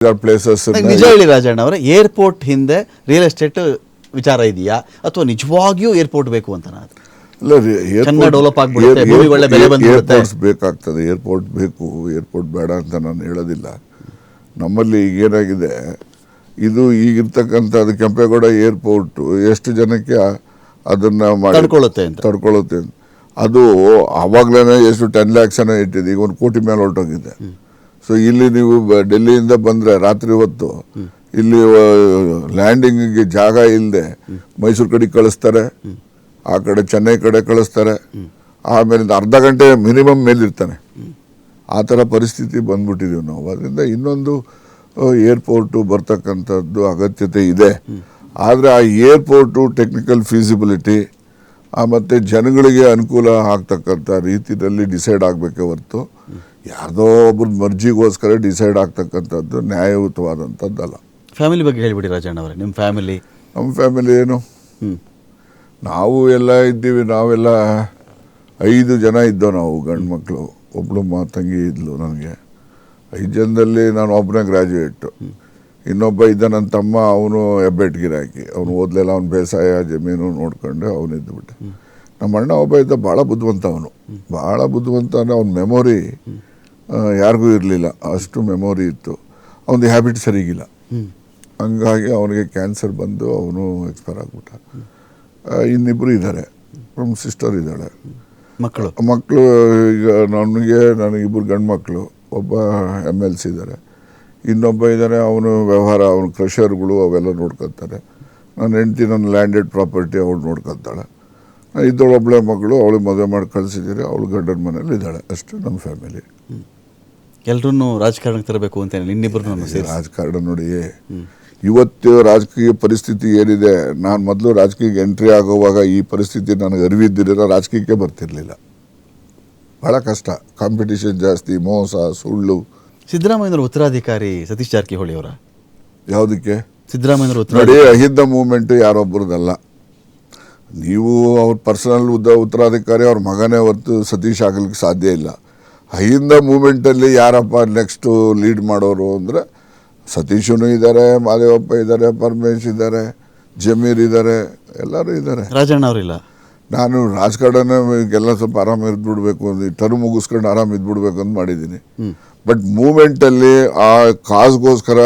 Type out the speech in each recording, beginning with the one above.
Places ನಿಜ ಹೇಳಿ ರಾಜಣ್ಣ ಅವರೇ, ಏರ್ಪೋರ್ಟ್ ಹಿಂದೆ ರಿಯಲ್ ಎಸ್ಟೇಟ್ ವಿಚಾರ ಇದೆಯಾ ಅಥವಾ ನಿಜವಾಗಿಯೂ ಏರ್ಪೋರ್ಟ್ ಬೇಕು ಅಂತ? ಚೆನ್ನಾಗಿ ಡೆವಲಪ್ ಆಗ್ಬಿಡುತ್ತೆ, ಭೂಮಿಗೆ ಒಳ್ಳೆ ಬೆಲೆ ಬಂದ್ಬಿಡುತ್ತೆ. ಏರ್ಪೋರ್ಟ್ಸ್ ಬೇಕಾಗ್ತದೆ, ಏರ್ಪೋರ್ಟ್ ಬೇಕು, ಏರ್ಪೋರ್ಟ್ ಬೇಡ ಅಂತ ನಾನು ಹೇಳೋದಿಲ್ಲ. ನಮ್ಮಲ್ಲಿ ಈಗ ಏನಾಗಿದೆ, ಇದು ಈಗಿರ್ತಕ್ಕಂಥದ್ದು ಕೆಂಪೇಗೌಡ ಏರ್ಪೋರ್ಟ್ ಎಷ್ಟು ಜನಕ್ಕೆ ಅದನ್ನ ತಡ್ಕೊಳ್ಳುತ್ತೆ. ಅದು ಆವಾಗ್ಲೇ ಎಷ್ಟು 10 lakhs ಇಟ್ಟಿದೆ, ಈಗ 1 ಕೋಟಿ ಮೇಲೆ ಹೊರಟೋಗಿದೆ. ಸೊ ಇಲ್ಲಿ ನೀವು ಡೆಲ್ಲಿಯಿಂದ ಬಂದರೆ ರಾತ್ರಿ ಹೊತ್ತು ಇಲ್ಲಿ ಲ್ಯಾಂಡಿಂಗಿಗೆ ಜಾಗ ಇಲ್ಲದೆ ಮೈಸೂರು ಕಡೆ ಕಳಿಸ್ತಾರೆ, ಆ ಕಡೆ ಚೆನ್ನೈ ಕಡೆ ಕಳಿಸ್ತಾರೆ, ಆಮೇಲೆ ಅರ್ಧ ಗಂಟೆ ಮಿನಿಮಮ್ ಮೇಲಿರ್ತಾನೆ. ಆ ಥರ ಪರಿಸ್ಥಿತಿ ಬಂದ್ಬಿಟ್ಟಿದ್ದೀವಿ ನಾವು. ಅದರಿಂದ ಇನ್ನೊಂದು ಏರ್ಪೋರ್ಟು ಬರ್ತಕ್ಕಂಥದ್ದು ಅಗತ್ಯತೆ ಇದೆ. ಆದರೆ ಆ ಏರ್ಪೋರ್ಟು ಟೆಕ್ನಿಕಲ್ ಫೀಸಿಬಿಲಿಟಿ ಮತ್ತು ಜನಗಳಿಗೆ ಅನುಕೂಲ ಆಗ್ತಕ್ಕಂಥ ರೀತಿಯಲ್ಲಿ ಡಿಸೈಡ್ ಆಗಬೇಕೇ ಹೊರತು ಯಾವುದೋ ಒಬ್ಬರ ಮರ್ಜಿಗೋಸ್ಕರ ಡಿಸೈಡ್ ಆಗ್ತಕ್ಕಂಥದ್ದು ನ್ಯಾಯಯುತವಾದಂಥದ್ದಲ್ಲ. ಫ್ಯಾಮಿಲಿ ಬಗ್ಗೆ ಹೇಳಿಬಿಡಿ ರಾಜಣ್ಣ ಅವರೇ. ನಮ್ಮ ಫ್ಯಾಮಿಲಿ ಏನು, ನಾವು ಎಲ್ಲ ಇದ್ದೀವಿ. ನಾವೆಲ್ಲ 5 ಜನ ಇದ್ದೋ ನಾವು, ಗಂಡು ಮಕ್ಕಳು. ಒಬ್ಬಳು ತಂಗಿ ಇದ್ಲು ನನಗೆ. 5 ಜನದಲ್ಲಿ ನಾನು ಒಬ್ಬನೇ ಗ್ರ್ಯಾಜುಯೇಟು. ಇನ್ನೊಬ್ಬ ಇದ್ದ ನನ್ನ ತಮ್ಮ, ಅವನು ಹೆಬ್ಬೆಟ್ ಗಿರಾಕಿ. ಅವನು ಓದಲೆಲ್ಲ, ಅವ್ನು ಬೇಸಾಯ ಜಮೀನು ನೋಡ್ಕೊಂಡು ಅವನು ಇದ್ದುಬಿಟ್ಟೆ. ನಮ್ಮ ಅಣ್ಣ ಒಬ್ಬ ಇದ್ದ, ಭಾಳ ಬುದ್ಧಿವಂತ. ಭಾಳ ಬುದ್ಧಿವಂತ ಅಂದರೆ ಅವ್ನ ಮೆಮೊರಿ ಯಾರಿಗೂ ಇರಲಿಲ್ಲ, ಅಷ್ಟು ಮೆಮೊರಿ ಇತ್ತು. ಅವನದು ಹ್ಯಾಬಿಟ್ ಸರಿಗಿಲ್ಲ, ಹಂಗಾಗಿ ಅವನಿಗೆ ಕ್ಯಾನ್ಸರ್ ಬಂದು ಅವನು ಎಕ್ಸ್ಪೈರ್ ಆಗಿಬಿಟ್ಟ. ಇನ್ನಿಬ್ಬರು ಇದ್ದಾರೆ, ನಮ್ಮ ಸಿಸ್ಟರ್ ಇದ್ದಾಳೆ. ಮಕ್ಕಳು ಈಗ ನನಗೆ 2 ಗಂಡು ಮಕ್ಕಳು, ಒಬ್ಬ MLC ಇದ್ದಾರೆ, ಇನ್ನೊಬ್ಬ ಇದ್ದಾರೆ ಅವನು ವ್ಯವಹಾರ, ಅವನು ಕ್ರಷರ್ಗಳು ಅವೆಲ್ಲ ನೋಡ್ಕೊತಾರೆ. ನನ್ನ ಹೆಂಡ್ತಿ ನನ್ನ ಲ್ಯಾಂಡೆಡ್ ಪ್ರಾಪರ್ಟಿ ಅವಳು ನೋಡ್ಕೊತಾಳೆ. ಇದ್ದವಳು ಒಬ್ಬಳೆ ಮಗಳು, ಅವಳಿಗೆ ಮದುವೆ ಮಾಡಿ ಕಳಿಸಿದ್ದೀರಿ, ಅವಳು ಗಂಡನ ಮನೇಲಿ ಇದ್ದಾಳೆ. ಅಷ್ಟು ನಮ್ಮ ಫ್ಯಾಮಿಲಿ. ಎಲ್ಲರೂ ರಾಜಕಾರಣಕ್ಕೆ ತರಬೇಕು ಅಂತ ಇನ್ನಿಬ್ಬರು ರಾಜಕಾರಣ ನೋಡಿ, ಇವತ್ತು ರಾಜಕೀಯ ಪರಿಸ್ಥಿತಿ ಏನಿದೆ, ನಾನು ಮೊದಲು ರಾಜಕೀಯಕ್ಕೆ ಎಂಟ್ರಿ ಆಗುವಾಗ ಈ ಪರಿಸ್ಥಿತಿ ನನಗೆ ಅರಿವಿದ್ದಿರ ರಾಜಕೀಯಕ್ಕೆ ಬರ್ತಿರ್ಲಿಲ್ಲ. ಭಾಳ ಕಷ್ಟ, ಕಾಂಪಿಟೇಷನ್ ಜಾಸ್ತಿ, ಮೋಸ, ಸುಳ್ಳು. ಸಿದ್ದರಾಮಯ್ಯನವರ ಉತ್ತರಾಧಿಕಾರಿ ಸತೀಶ್ ಜಾರಕಿಹೊಳಿ ಅವರ ಯಾವುದಕ್ಕೆ? ಸಿದ್ದರಾಮಯ್ಯನವರ ನೋಡಿ, ಅಹಿಂದ ಮೂವ್ಮೆಂಟ್ ಯಾರೊಬ್ಬರದಲ್ಲ. ನೀವು ಅವ್ರ ಪರ್ಸನಲ್ ಉತ್ತರಾಧಿಕಾರಿ ಅವ್ರ ಮಗನೇ ಹೊರತು ಸತೀಶ್ ಆಗಲಿಕ್ಕೆ ಸಾಧ್ಯ ಇಲ್ಲ. ಅಹಿಂದ ಮೂವ್ಮೆಂಟಲ್ಲಿ ಯಾರಪ್ಪ ನೆಕ್ಸ್ಟು ಲೀಡ್ ಮಾಡೋರು ಅಂದರೆ ಸತೀಶನು ಇದ್ದಾರೆ, ಮಾದೇವಪ್ಪ ಇದ್ದಾರೆ, ಪರಮೇಶ್ ಇದ್ದಾರೆ, ಜಮೀರ್ ಇದ್ದಾರೆ, ಎಲ್ಲರೂ ಇದ್ದಾರೆ. ರಾಜಣ್ಣ ಅವರಿಲ್ಲ. ನಾನು ರಾಜಕಾರಣಕ್ಕೆಲ್ಲ ಸ್ವಲ್ಪ ಆರಾಮ ಇದ್ಬಿಡ್ಬೇಕು ಅಂತ, ಟರ್ಮ್ ಮುಗಿಸ್ಕೊಂಡು ಆರಾಮ ಇದ್ಬಿಡ್ಬೇಕು ಅಂತ ಮಾಡಿದ್ದೀನಿ. ಬಟ್ ಮೂವ್ಮೆಂಟಲ್ಲಿ ಆ ಕಾಸ್ಗೋಸ್ಕರ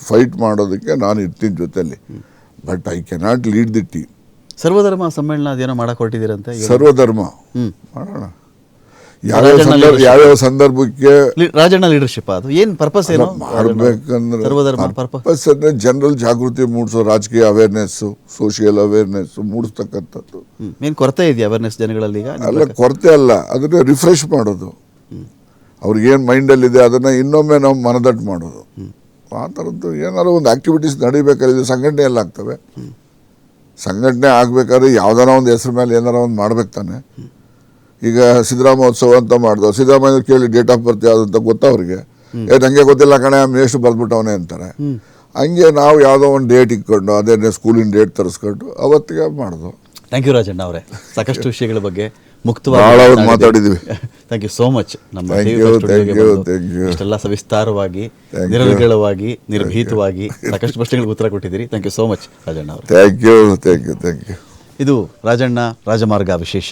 ಫೈಟ್ ಮಾಡೋದಕ್ಕೆ ನಾನು ಇರ್ತೀನಿ ಜೊತೆಯಲ್ಲಿ. But I cannot lead the team. ಸರ್ವಧರ್ಮ ಸಮ್ಮೇಳನ ಅದೇನೋ ಮಾಡಕ್ಕೆ ಹೊರಟಿದ್ದೀರಂತೆ. ಸರ್ವಧರ್ಮ ಮಾಡೋಣ, ಯಾವ್ಯಾವ ಸಂದರ್ಭಕ್ಕೆ. ರಾಜಣ್ಣ ಲೀಡರ್ಶಿಪ್ ಅದು ಏನು ಪರ್ಪಸ್ ಏನೋ ಮಾಡಬೇಕಂದ್ರೆ, ಪರ್ಪಸ್ ಅಂದರೆ ಜನರಲ್ ಜಾಗೃತಿ ಮೂಡಿಸೋ, ರಾಜಕೀಯ ಅವೇರ್ನೆಸ್ಸು, ಸೋಷಿಯಲ್ ಅವೇರ್ನೆಸ್ಸು ಮೂಡಿಸ್ತಕ್ಕಂಥದ್ದು. ಏನು ಕೊರತೆ ಇದೆಯಾ ಅವೇರ್ನೆಸ್ ಜನಗಳಲ್ಲಿ? ಈಗ ಅಲ್ಲ, ಕೊರತೆ ಅಲ್ಲ, ಅದನ್ನ ರಿಫ್ರೆಶ್ ಮಾಡೋದು. ಅವ್ರಿಗೇನು ಮೈಂಡಲ್ಲಿದೆ ಅದನ್ನು ಇನ್ನೊಮ್ಮೆ ನಾವು ಮನದಟ್ಟು ಮಾಡೋದು. ಆ ಥರದ್ದು ಏನಾದ್ರು ಒಂದು ಆ್ಯಕ್ಟಿವಿಟೀಸ್ ನಡಿಬೇಕಾದ್ರೆ ಸಂಘಟನೆಯಲ್ಲಿ ಆಗ್ತವೆ. ಸಂಘಟನೆ ಆಗಬೇಕಾದ್ರೆ ಯಾವ್ದಾರ ಒಂದು ಹೆಸರು ಮೇಲೆ ಏನಾರ ಒಂದು ಮಾಡ್ಬೇಕು ತಾನೆ. ಈಗ ಸಿದ್ದರಾಮೋತ್ಸವ ಅಂತ ಮಾಡಿದವು, ಸಿದ್ದರಾಮಯ್ಯ ಕೇಳಿ ಡೇಟ್ ಆಫ್ ಬರ್ತ್ ಯಾವ್ದು ಅಂತ ಗೊತ್ತಾ ಅವ್ರಿಗೆ? ನನಗೆ ಗೊತ್ತಿಲ್ಲ ಕಣೆ, ಎಷ್ಟು ಬರ್ದ್ಬಿಟ್ಟವನೇ ಅಂತಾರೆ. ಹಂಗೆ ನಾವು ಯಾವುದೋ ಒಂದು ಡೇಟ್ ಇಟ್ಕೊಂಡು ಅದೇ ಸ್ಕೂಲಿನ ಡೇಟ್ ತರಿಸ್ಕೊಂಡು ಅವತ್ತಿಗೆ ಮಾಡಿದ್ವು. ಥ್ಯಾಂಕ್ ಯು ರಾಜಣ್ಣ ಅವರೇ, ಸಾಕಷ್ಟು ವಿಷಯಗಳ ಬಗ್ಗೆ ಮುಕ್ತವಾಗಿ ಮಾತಾಡಿದ್ವಿ. Thank you so much. ನಮ್ಮ ಇಷ್ಟೆಲ್ಲ ಸವಿಸ್ತಾರವಾಗಿ, ನಿರರ್ಗಳವಾಗಿ, ನಿರ್ಭೀತವಾಗಿ ಸಾಕಷ್ಟು ಪ್ರಶ್ನೆಗಳಿಗೆ ಉತ್ತರ ಕೊಟ್ಟಿದ್ದೀರಿ. Thank you so much Rajanna ಅವರು. Thank you. ಇದು ರಾಜಣ್ಣ ರಾಜಮಾರ್ಗ ವಿಶೇಷ.